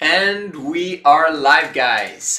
And we are live, guys.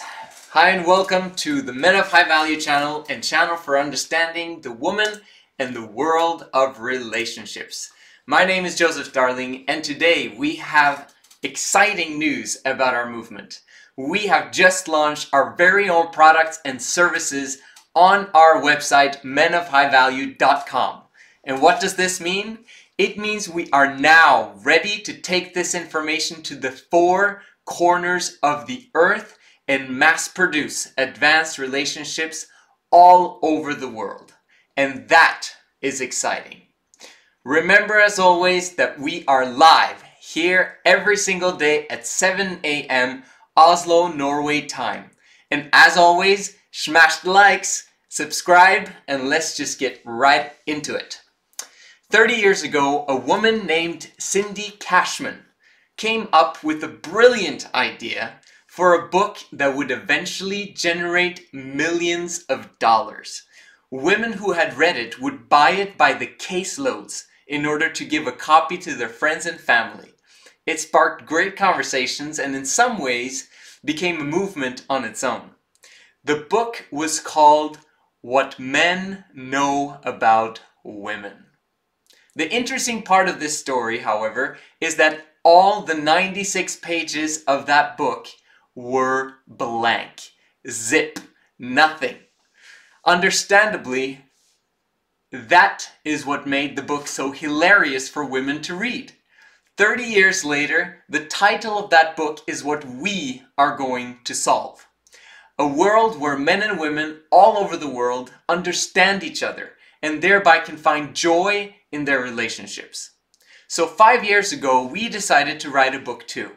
Hi and welcome to the Men of High Value channel and channel for understanding the woman and the world of relationships. My name is Joseph Darling, and today we have exciting news about our movement. We have just launched our very own products and services on our website, menofhighvalue.com. And what does this mean? It means we are now ready to take this information to the four corners of the earth and mass produce advanced relationships all over the world. And that is exciting. Remember, as always, that we are live here every single day at 7 a.m. Oslo, Norway time. And as always, smash the likes, subscribe, and let's just get right into it. 30 years ago, a woman named Cindy Cashman came up with a brilliant idea for a book that would eventually generate millions of dollars. Women who had read it would buy it by the caseloads in order to give a copy to their friends and family. It sparked great conversations and in some ways became a movement on its own. The book was called What Men Know About Women. The interesting part of this story, however, is that all the 96 pages of that book were blank. Zip. Nothing. Understandably, that is what made the book so hilarious for women to read. 30 years later, the title of that book is what we are going to solve. A world where men and women all over the world understand each other and thereby can find joy in their relationships. So 5 years ago, we decided to write a book too.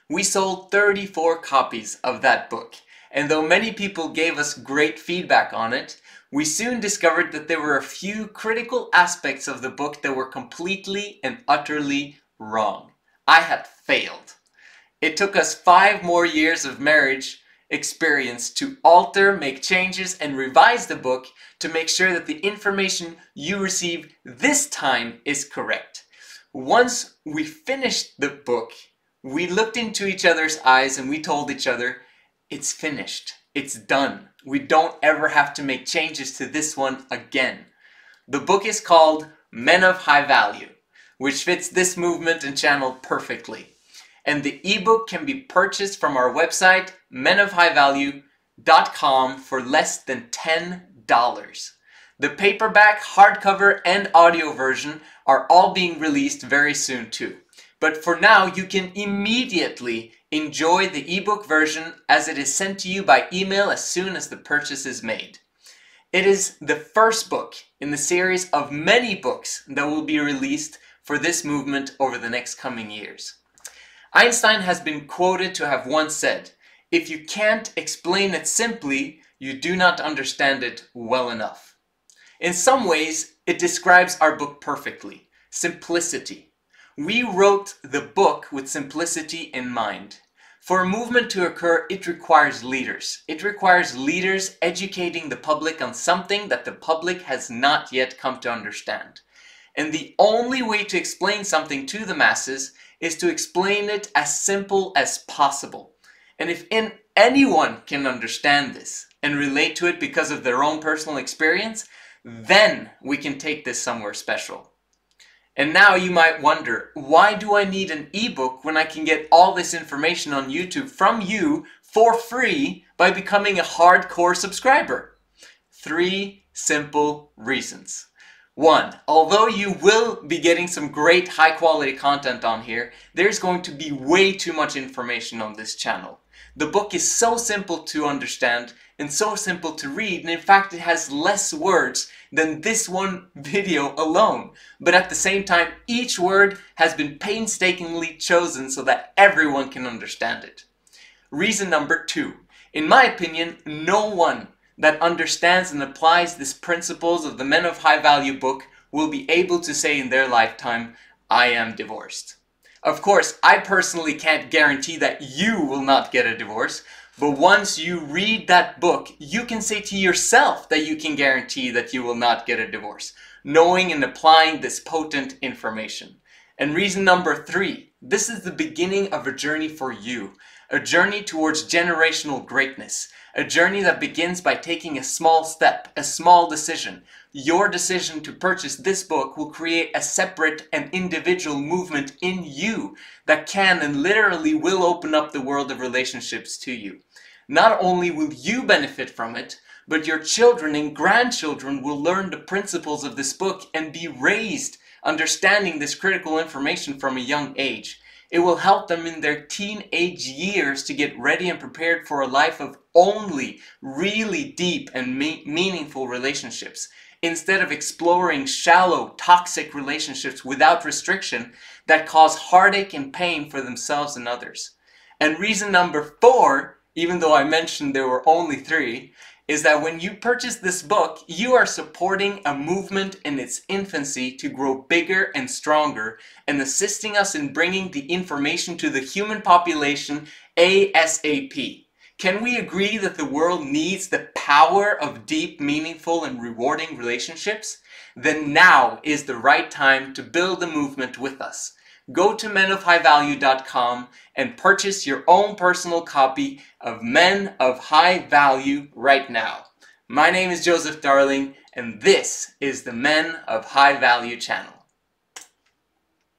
We sold 34 copies of that book, and though many people gave us great feedback on it, we soon discovered that there were a few critical aspects of the book that were completely and utterly wrong. I had failed. It took us 5 more years of marriage experience to alter, make changes, and revise the book to make sure that the information you receive this time is correct. Once we finished the book, we looked into each other's eyes and we told each other, it's finished, it's done. We don't ever have to make changes to this one again. The book is called Men of High Value, which fits this movement and channel perfectly. And the ebook can be purchased from our website, menofhighvalue.com, for less than $10. The paperback, hardcover, and audio version are all being released very soon too. But for now, you can immediately enjoy the ebook version as it is sent to you by email as soon as the purchase is made. It is the first book in the series of many books that will be released for this movement over the next coming years. Einstein has been quoted to have once said, "If you can't explain it simply, you do not understand it well enough." In some ways, it describes our book perfectly. Simplicity. We wrote the book with simplicity in mind. For a movement to occur, it requires leaders. It requires leaders educating the public on something that the public has not yet come to understand. And the only way to explain something to the masses is to explain it as simple as possible. And if anyone can understand this and relate to it because of their own personal experience, then we can take this somewhere special. And now you might wonder, why do I need an ebook when I can get all this information on YouTube from you for free by becoming a hardcore subscriber? 3 simple reasons. 1, although you will be getting some great high quality content on here, there's going to be way too much information on this channel. The book is so simple to understand and so simple to read, and in fact it has less words than this one video alone. But at the same time, each word has been painstakingly chosen so that everyone can understand it. Reason number 2, in my opinion, no one that understands and applies these principles of the Men of High Value book will be able to say in their lifetime, I am divorced. Of course, I personally can't guarantee that you will not get a divorce, but once you read that book, you can say to yourself that you can guarantee that you will not get a divorce, knowing and applying this potent information. And reason number 3, This is the beginning of a journey for you, a journey towards generational greatness, a journey that begins by taking a small step, a small decision. Your decision to purchase this book will create a separate and individual movement in you that can and literally will open up the world of relationships to you. Not only will you benefit from it, but your children and grandchildren will learn the principles of this book and be raised understanding this critical information from a young age. It will help them in their teenage years to get ready and prepared for a life of only really deep and meaningful relationships, instead of exploring shallow, toxic relationships without restriction that cause heartache and pain for themselves and others. And reason number 4, even though I mentioned there were only 3, is that when you purchase this book, you are supporting a movement in its infancy to grow bigger and stronger and assisting us in bringing the information to the human population ASAP. Can we agree that the world needs the power of deep, meaningful, and rewarding relationships? Then now is the right time to build a movement with us. Go to menofhighvalue.com and purchase your own personal copy of Men of High Value right now. My name is Joseph Darling, and this is the Men of High Value channel.